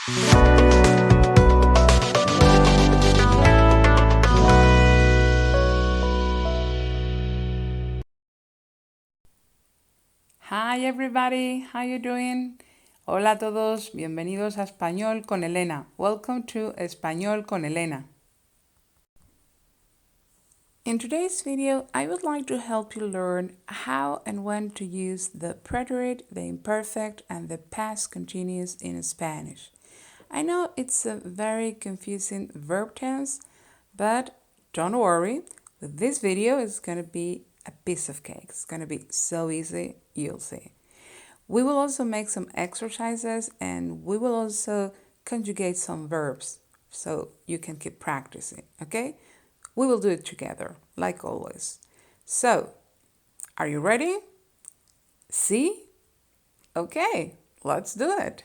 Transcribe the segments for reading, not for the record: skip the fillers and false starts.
Hi everybody, how you doing? Hola a todos, bienvenidos a Español con Elena. Welcome to Español con Elena. In today's video, I would like to help you learn how and when to use the preterite, the imperfect, and the past continuous in Spanish. I know it's a very confusing verb tense, but don't worry, with this video it's going to be a piece of cake. It's going to be so easy, you'll see. We will also make some exercises and we will also conjugate some verbs so you can keep practicing, okay? We will do it together, like always. So, are you ready? See? Okay, let's do it.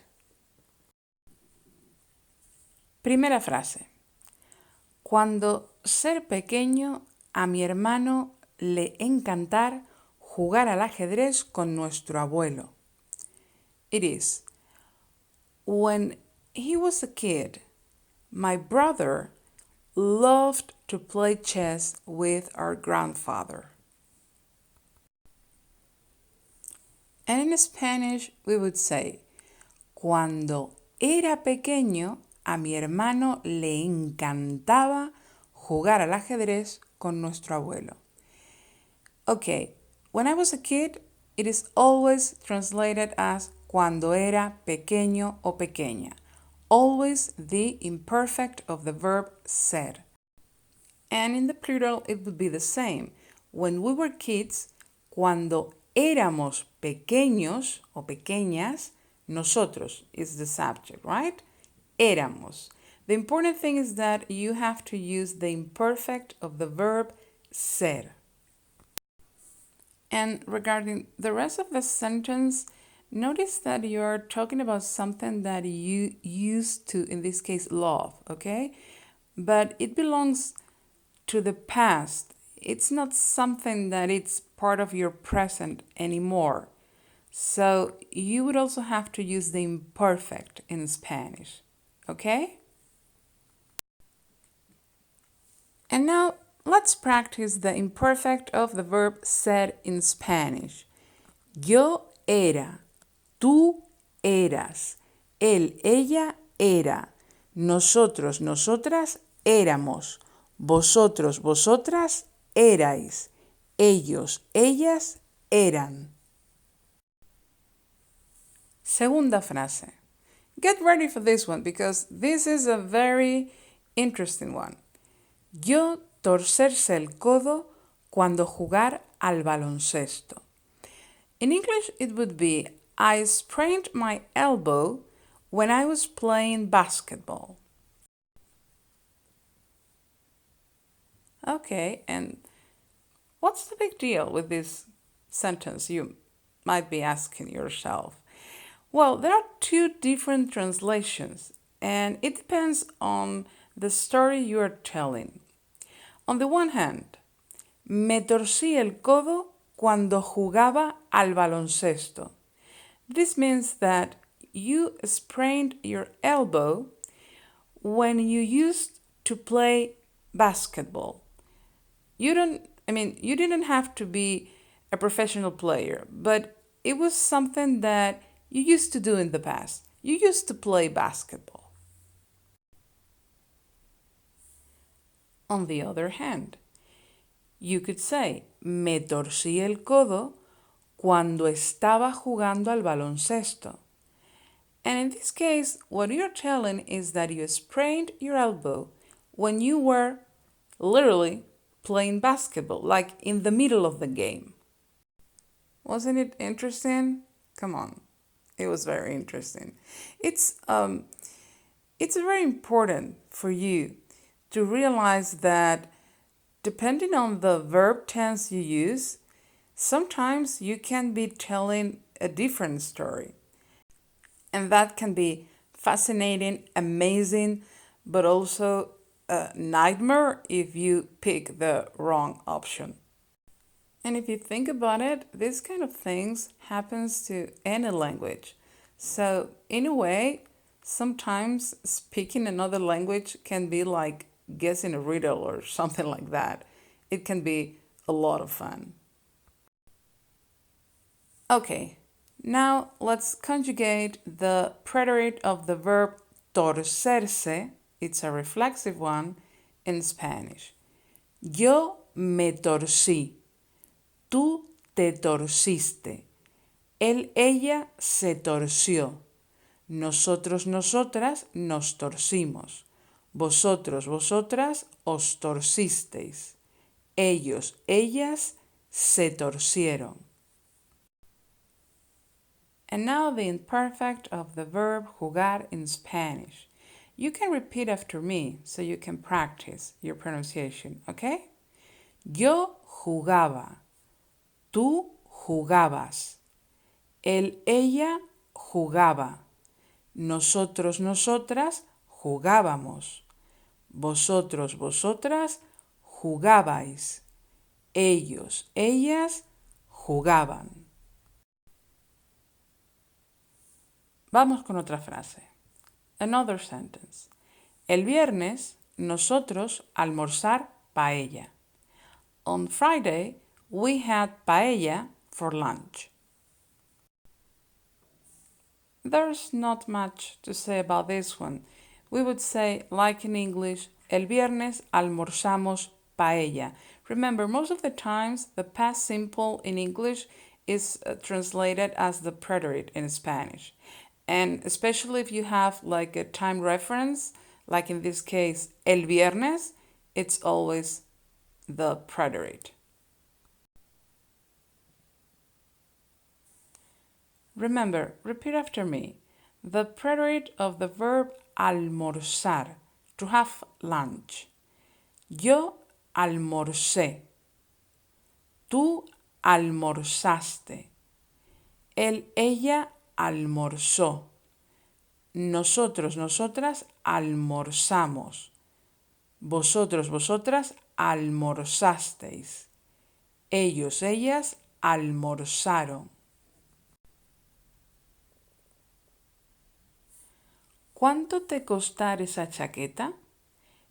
Primera frase. Cuando ser pequeño, a mi hermano le encantar jugar al ajedrez con nuestro abuelo. It is, when he was a kid, my brother loved to play chess with our grandfather. And in Spanish, we would say, cuando era pequeño, a mi hermano le encantaba jugar al ajedrez con nuestro abuelo. Okay, when I was a kid, it is always translated as cuando era pequeño o pequeña. Always the imperfect of the verb ser. And in the plural, it would be the same. When we were kids, cuando éramos pequeños o pequeñas, nosotros is the subject, right? Éramos. The important thing is that you have to use the imperfect of the verb ser. And regarding the rest of the sentence, notice that you're talking about something that you used to, in this case, love, okay? But it belongs to the past. It's not something that it's part of your present anymore. So you would also have to use the imperfect in Spanish, okay? And now let's practice the imperfect of the verb ser in Spanish. Yo era, tú eras, él, ella era, nosotros, nosotras éramos, vosotros, vosotras erais, ellos, ellas eran. Segunda frase. Get ready for this one because this is a very interesting one. Yo torcerse el codo cuando jugar al baloncesto. In English, it would be, I sprained my elbow when I was playing basketball. Okay, and what's the big deal with this sentence, you might be asking yourself? Well, there are two different translations, and it depends on the story you are telling. On the one hand, me torcí el codo cuando jugaba al baloncesto. This means that you sprained your elbow when you used to play basketball. You didn't have to be a professional player, but it was something that you used to do in the past. You used to play basketball. On the other hand, you could say, me torcí el codo cuando estaba jugando al baloncesto. And in this case, what you're telling is that you sprained your elbow when you were literally playing basketball, like in the middle of the game. Wasn't it interesting? Come on. It was very interesting. It's very important for you to realize that depending on the verb tense you use, sometimes you can be telling a different story. And that can be fascinating, amazing, but also a nightmare if you pick the wrong option. And if you think about it, this kind of things happens to any language. So in a way, Sometimes speaking another language can be like guessing a riddle or something like that. It can be a lot of fun. Okay, now let's conjugate the preterite of the verb torcerse, it's a reflexive one, in Spanish. Yo me torcí, tú te torciste, él, ella se torció, nosotros, nosotras nos torcimos, vosotros, vosotras os torcisteis, ellos, ellas se torcieron. And now the imperfect of the verb jugar in Spanish. You can repeat after me so you can practice your pronunciation, okay? Yo jugaba, tú jugabas, él, ella jugaba, nosotros, nosotras jugábamos, vosotros, vosotras jugabais, ellos, ellas jugaban. Vamos con otra frase. Another sentence. El viernes nosotros almorzar paella. On Friday we had paella for lunch. There's not much to say about this one. We would say, like in English, el viernes almorzamos paella. Remember, most of the times the past simple in English is translated as the preterite in Spanish. And especially if you have like a time reference, like in this case, el viernes, it's always the preterite. Remember, repeat after me. The preterite of the verb almorzar, to have lunch. Yo almorcé. Tú almorzaste. Él, ella almorzó. Nosotros, nosotras almorzamos. Vosotros, vosotras almorzasteis. Ellos, ellas almorzaron. ¿Cuánto te costar esa chaqueta?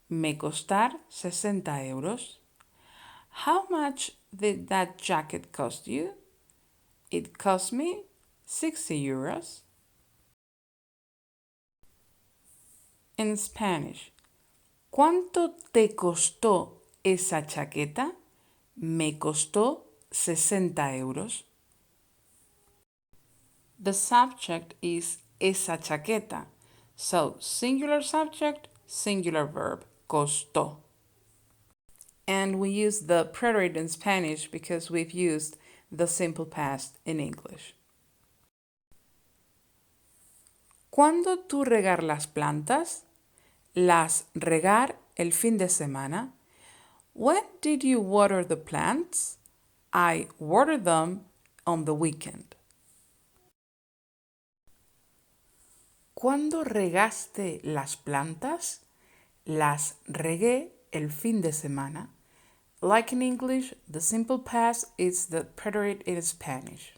Me costar 60 euros. How much did that jacket cost you? It cost me 60 euros. In Spanish, ¿cuánto te costó esa chaqueta? Me costó 60 euros. The subject is esa chaqueta. So, singular subject, singular verb, costó. And we use the preterite in Spanish because we've used the simple past in English. ¿Cuándo tú regar las plantas? Las regar el fin de semana. When did you water the plants? I watered them on the weekend. ¿Cuándo regaste las plantas? Las regué el fin de semana. Like in English, the simple past is the preterite in Spanish.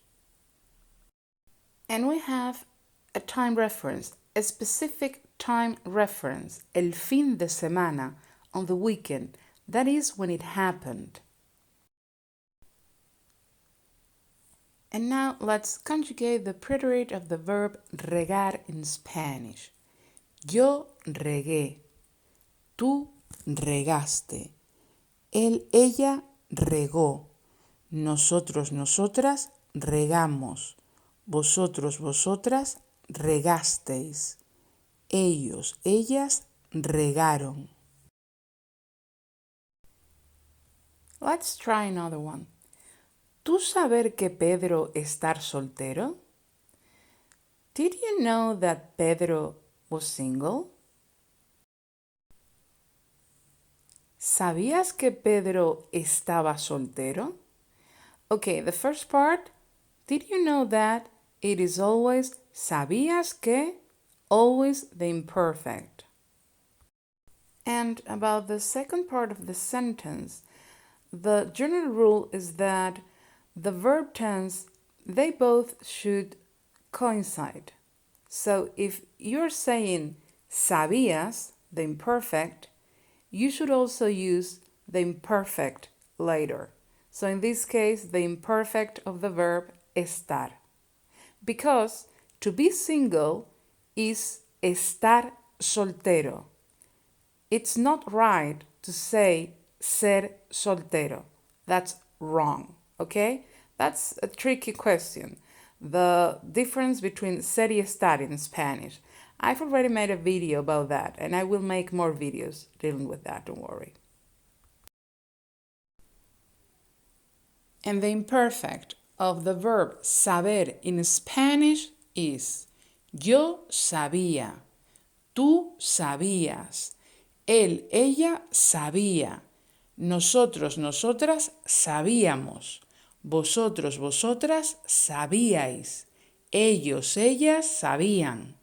And we have a time reference, a specific time reference, el fin de semana, on the weekend. That is when it happened. And now let's conjugate the preterite of the verb regar in Spanish. Yo regué. Tú regaste. Él, ella regó. Nosotros, nosotras regamos. Vosotros, vosotras regasteis. Ellos, ellas regaron. Let's try another one. ¿Tú saber que Pedro estar soltero? Did you know that Pedro was single? ¿Sabías que Pedro estaba soltero? Okay, the first part, did you know that it is always ¿sabías que? Always the imperfect. And about the second part of the sentence, the general rule is that the verb tense, they both should coincide. So if you're saying sabías, the imperfect, you should also use the imperfect later. So in this case, the imperfect of the verb estar. Because to be single is estar soltero. It's not right to say ser soltero. That's wrong, okay? That's a tricky question. The difference between ser y estar in Spanish. I've already made a video about that, and I will make more videos dealing with that, don't worry. And the imperfect of the verb saber in Spanish is yo sabía, tú sabías, él, ella sabía, nosotros, nosotras sabíamos, vosotros, vosotras sabíais, ellos, ellas sabían.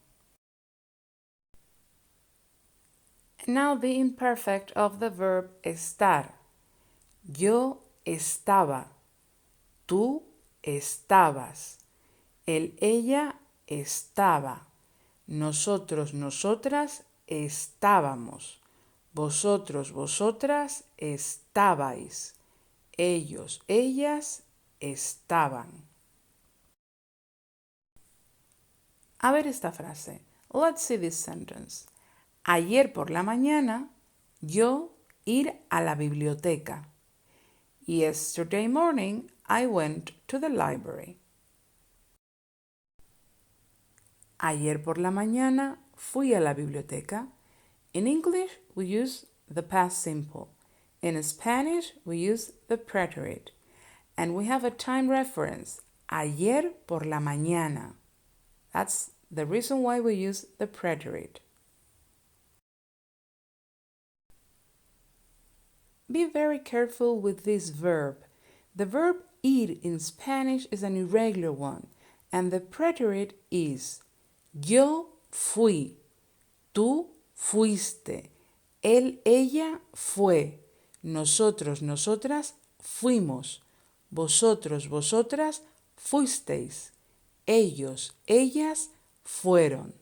Now the imperfect of the verb estar. Yo estaba, tú estabas, él, ella estaba, nosotros, nosotras estábamos, vosotros, vosotras estabais, ellos, ellas estaban. A ver esta frase. Let's see this sentence. Ayer por la mañana yo ir a la biblioteca. Yesterday morning I went to the library. Ayer por la mañana fui a la biblioteca. In English, we use the past simple. In Spanish, we use the preterite. And we have a time reference. Ayer por la mañana. That's the reason why we use the preterite. Be very careful with this verb. The verb ir in Spanish is an irregular one, and the preterite is yo fui, tú fuiste, él, ella fue, nosotros, nosotras fuimos, vosotros, vosotras fuisteis, ellos, ellas fueron.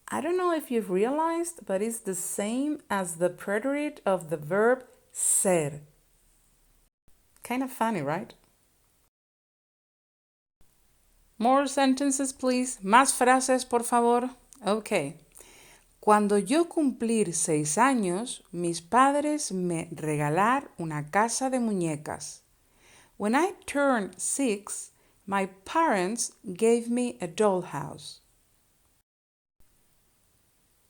I don't know if you've realized, but it's the same as the preterite of the verb ser. Kind of funny, right? More sentences, please. Más frases, por favor. Okay. Cuando yo cumplir 6 años, mis padres me regalaron una casa de muñecas. When I turned 6, my parents gave me a dollhouse.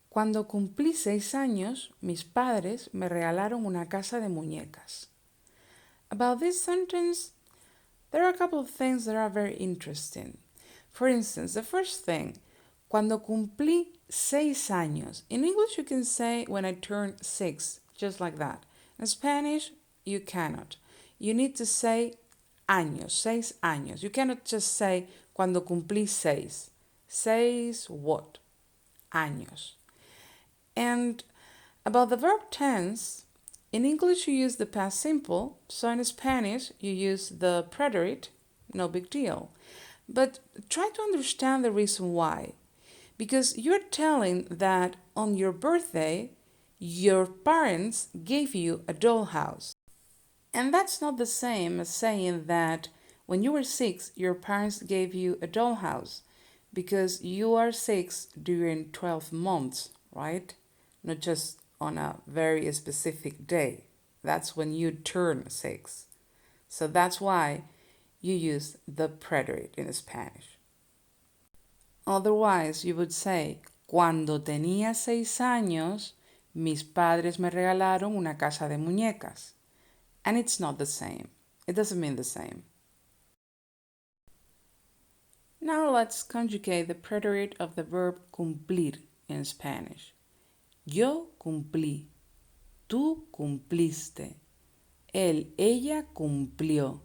Cuando cumplí 6 años, mis padres me regalaron una casa de muñecas. About this sentence, there are a couple of things that are very interesting. For instance, the first thing, cuando cumplí 6 años. In English, you can say when I turned 6, just like that. In Spanish, you cannot. You need to say años, 6 años. You cannot just say cuando cumplí 6. 6 what? Años. And about the verb tense, in English you use the past simple, so in Spanish you use the preterite, no big deal. But try to understand the reason why. Because you're telling that on your birthday, your parents gave you a dollhouse. And that's not the same as saying that when you were 6, your parents gave you a dollhouse, because you are 6 during 12 months, right? Not just on a very specific day. That's when you turn 6. So that's why you use the preterite in Spanish. Otherwise, you would say, cuando tenía 6 años, mis padres me regalaron una casa de muñecas. And it's not the same. It doesn't mean the same. Now let's conjugate the preterite of the verb cumplir in Spanish. Yo cumplí, tú cumpliste, él, ella cumplió,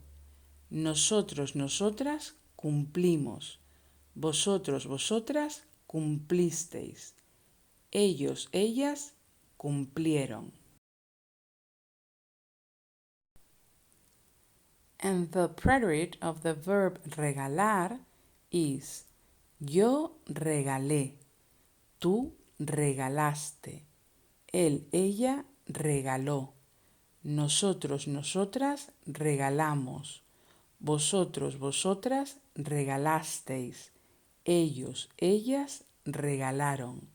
nosotros, nosotras cumplimos, vosotros, vosotras cumplisteis, ellos, ellas cumplieron. And the preterite of the verb regalar is Yo regalé. Tú regalaste. Él, ella regaló. Nosotros, nosotras regalamos. Vosotros, vosotras regalasteis. Ellos, ellas regalaron.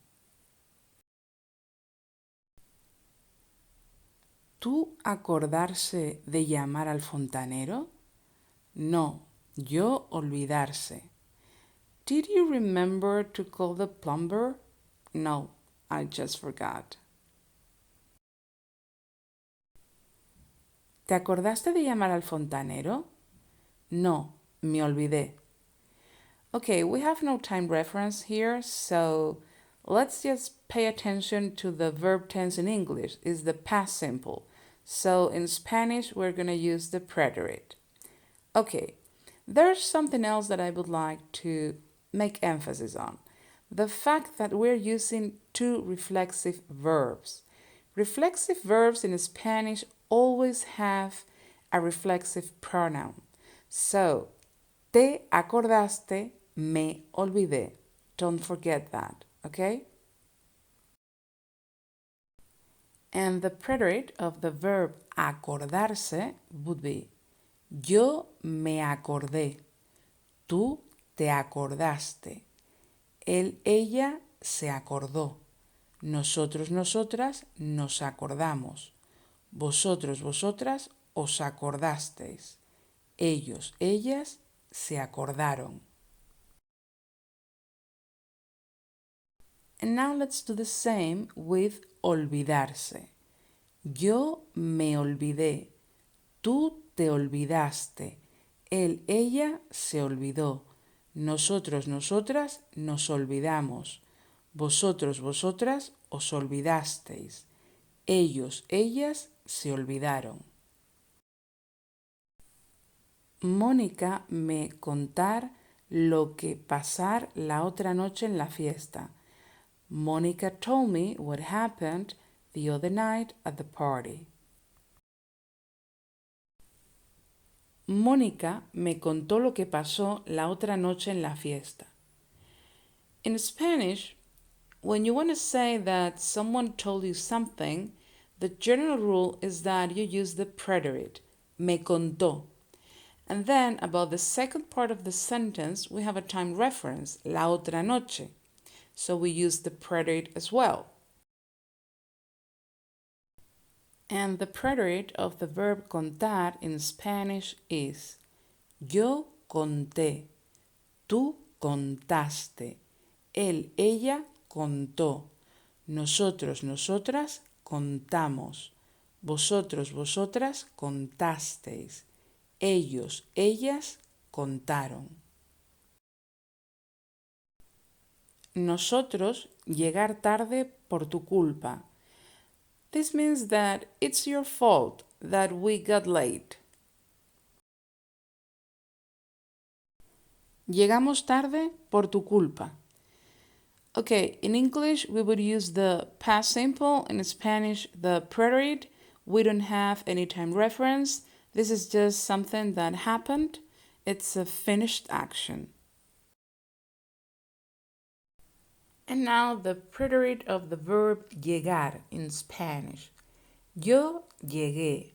¿Tú acordarse de llamar al fontanero? No, yo olvidarse. Did you remember to call the plumber? No, I just forgot. ¿Te acordaste de llamar al fontanero? No, me olvidé. Okay, we have no time reference here, so let's just pay attention to the verb tense in English. It's the past simple. So in Spanish, we're going to use the preterite. Okay, there's something else that I would like to make emphasis on. The fact that we're using two reflexive verbs. Reflexive verbs in Spanish always have a reflexive pronoun. So, te acordaste, me olvidé. Don't forget that, okay? And the preterite of the verb acordarse would be yo me acordé, tú te acordaste, él, ella se acordó, nosotros, nosotras nos acordamos, vosotros, vosotras os acordasteis, ellos, ellas se acordaron. And now let's do the same with olvidarse. Yo me olvidé, tú te olvidaste, él, ella se olvidó, nosotros, nosotras nos olvidamos, vosotros, vosotras os olvidasteis, ellos, ellas se olvidaron. Mónica me contar lo que pasar la otra noche en la fiesta. Monica told me what happened the other night at the party. Mónica me contó lo que pasó la otra noche en la fiesta. In Spanish, when you want to say that someone told you something, the general rule is that you use the preterite, me contó. And then about the second part of the sentence, we have a time reference, la otra noche. So we use the preterite as well. And the preterite of the verb contar in Spanish is yo conté, tú contaste, él, ella contó, nosotros, nosotras contamos, vosotros, vosotras contasteis, ellos, ellas contaron. Nosotros llegar tarde por tu culpa. This means that it's your fault that we got late. Llegamos tarde por tu culpa. Okay, in English we would use the past simple, in Spanish the preterite. We don't have any time reference. This is just something that happened. It's a finished action. And now the preterite of the verb llegar in Spanish. Yo llegué,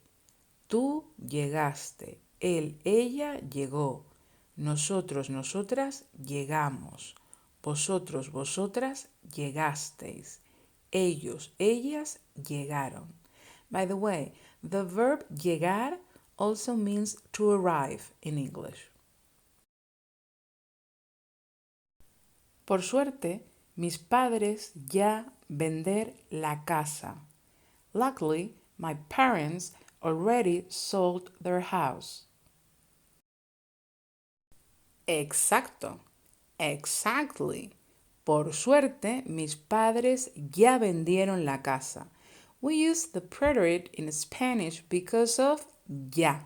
tú llegaste, él, ella llegó, nosotros, nosotras llegamos, vosotros, vosotras llegasteis, ellos, ellas llegaron. By the way, the verb llegar also means to arrive in English. Por suerte, mis padres ya vender la casa. Luckily, my parents already sold their house. Exacto. Exactly. Por suerte, mis padres ya vendieron la casa. We use the preterite in Spanish because of ya,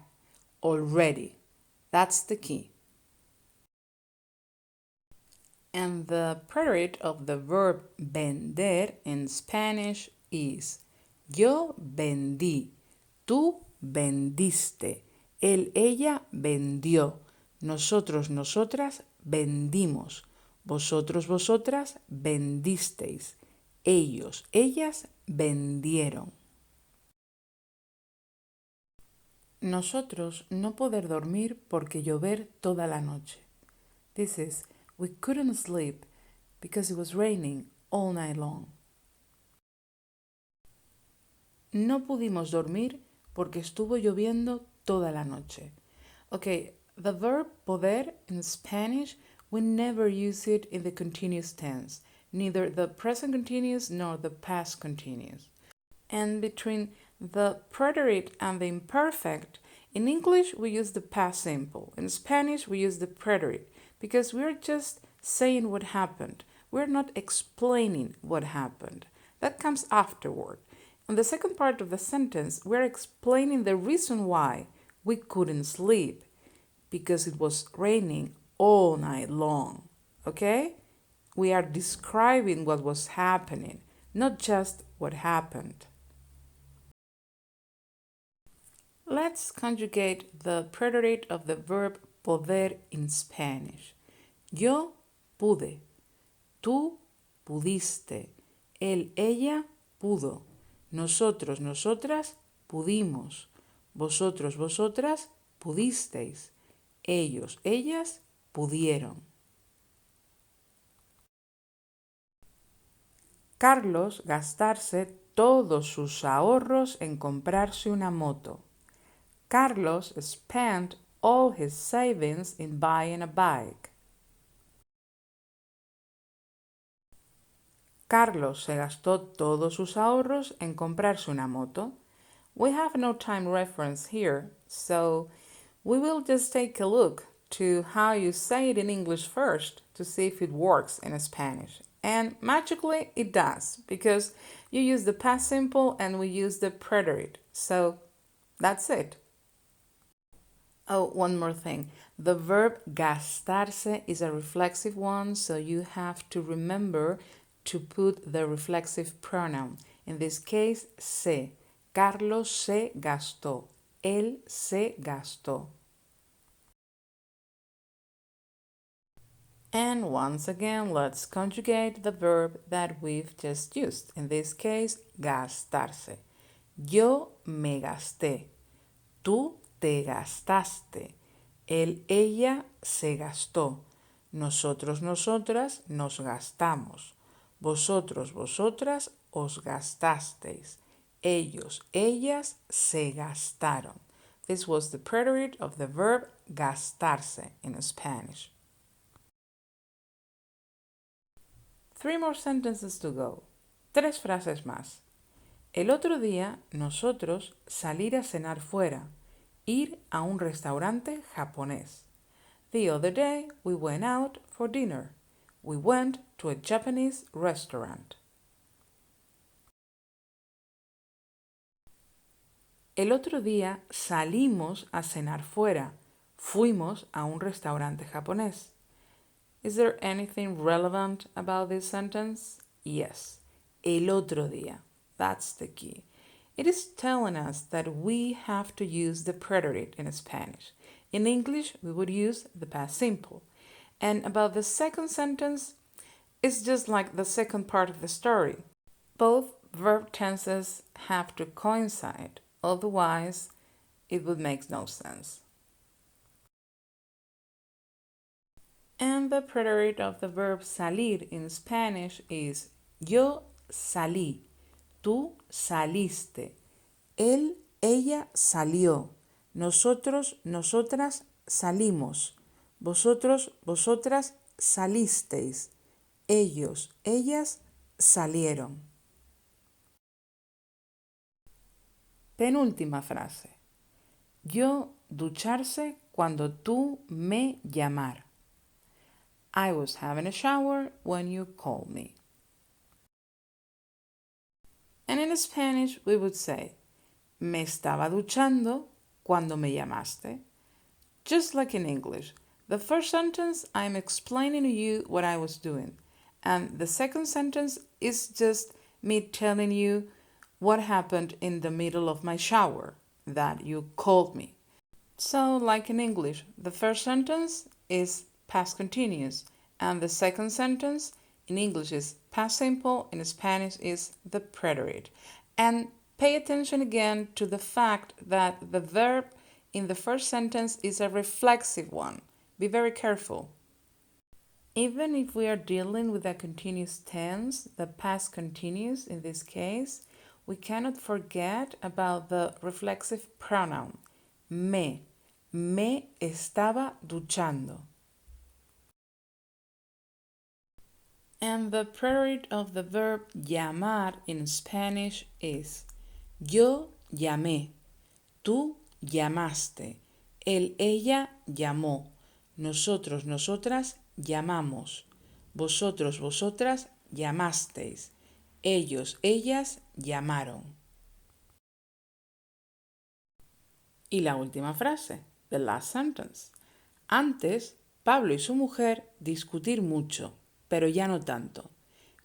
already. That's the key. And the preterite of the verb vender in Spanish is yo vendí, tú vendiste, él, ella vendió, nosotros, nosotras vendimos, Vosotros, vosotras vendisteis. Ellos, ellas vendieron. Nosotros no poder dormir porque llover toda la noche. This is, we couldn't sleep because it was raining all night long. No pudimos dormir porque estuvo lloviendo toda la noche. Okay, the verb poder in Spanish, we never use it in the continuous tense, neither the present continuous nor the past continuous. And between the preterite and the imperfect, in English we use the past simple. In Spanish we use the preterite because we're just saying what happened. We're not explaining what happened. That comes afterward. In the second part of the sentence, we're explaining the reason why we couldn't sleep because it was raining all night long. Okay? We are describing what was happening, not just what happened. Let's conjugate the preterite of the verb poder in Spanish. Yo pude. Tú pudiste. Él, ella pudo. Nosotros, nosotras pudimos. Vosotros, vosotras pudisteis. Ellos, ellas pudieron. Carlos gastarse todos sus ahorros en comprarse una moto. Carlos spent all his savings in buying a bike. Carlos se gastó todos sus ahorros en comprarse una moto. We have no time reference here, so we will just take a look to how you say it in English first to see if it works in Spanish. And magically it does, because you use the past simple and we use the preterite. So that's it. Oh, one more thing. The verb gastarse is a reflexive one, so you have to remember to put the reflexive pronoun. In this case, se. Carlos se gastó. Él se gastó. And once again, let's conjugate the verb that we've just used. In this case, gastarse. Yo me gasté. Tú te gastaste. Él, ella se gastó. Nosotros, nosotras nos gastamos. Vosotros, vosotras os gastasteis. Ellos, ellas se gastaron. This was the preterite of the verb gastarse in Spanish. 3 more sentences to go. 3 frases más. El otro día nosotros salir a cenar fuera, ir a un restaurante japonés. The other day we went out for dinner. We went to a Japanese restaurant. El otro día salimos a cenar fuera. Fuimos a un restaurante japonés. Is there anything relevant about this sentence? Yes. El otro día. That's the key. It is telling us that we have to use the preterite in Spanish. In English, we would use the past simple. And about the second sentence, it's just like the second part of the story. Both verb tenses have to coincide, otherwise it would make no sense. And the preterite of the verb salir in Spanish is yo salí, tú saliste, él, ella salió, nosotros, nosotras salimos, vosotros, vosotras salisteis, ellos, ellas salieron. Penúltima frase. Yo ducharse cuando tú me llamar. I was having a shower when you called me. And in Spanish we would say, me estaba duchando cuando me llamaste. Just like in English, the first sentence I'm explaining to you what I was doing, and the second sentence is just me telling you what happened in the middle of my shower, that you called me. So, like in English, the first sentence is past continuous And the second sentence in English is past simple, in Spanish is the preterite. And pay attention again to the fact that the verb in the first sentence is a reflexive one. Be very careful. Even if we are dealing with a continuous tense, the past continuous in this case, we cannot forget about the reflexive pronoun, me. Me estaba duchando. And the preterite of the verb llamar in Spanish is yo llamé, tú llamaste, él, ella llamó, nosotros, nosotras llamamos, vosotros, vosotras llamasteis, ellos, ellas llamaron. Y la última frase, the last sentence. Antes, Pablo y su mujer discutir mucho, pero ya no tanto.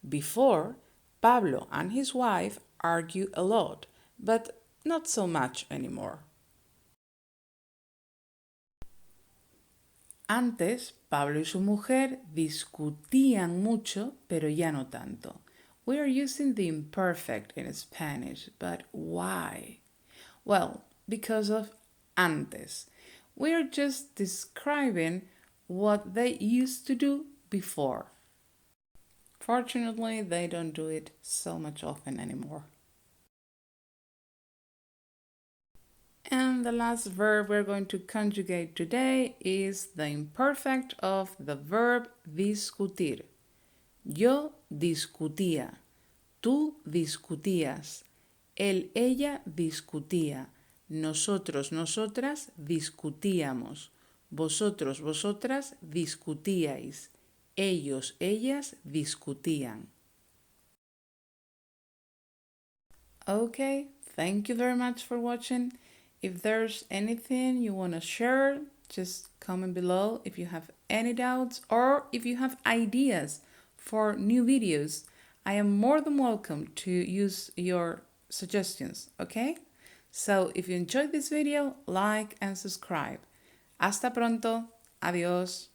Before, Pablo and his wife argue a lot, but not so much anymore. Antes, Pablo y su mujer discutían mucho, pero ya no tanto. We are using the imperfect in Spanish, but why? Well, because of antes. We are just describing what they used to do before. Fortunately, they don't do it so much often anymore. And the last verb we're going to conjugate today is the imperfect of the verb discutir. Yo discutía, tú discutías, él, ella discutía, nosotros, nosotras discutíamos, vosotros, vosotras discutíais, ellos, ellas discutían. Okay, thank you very much for watching. If there's anything you want to share, just comment below if you have any doubts or if you have ideas for new videos. I am more than welcome to use your suggestions, okay? So if you enjoyed this video, like and subscribe. Hasta pronto. Adiós.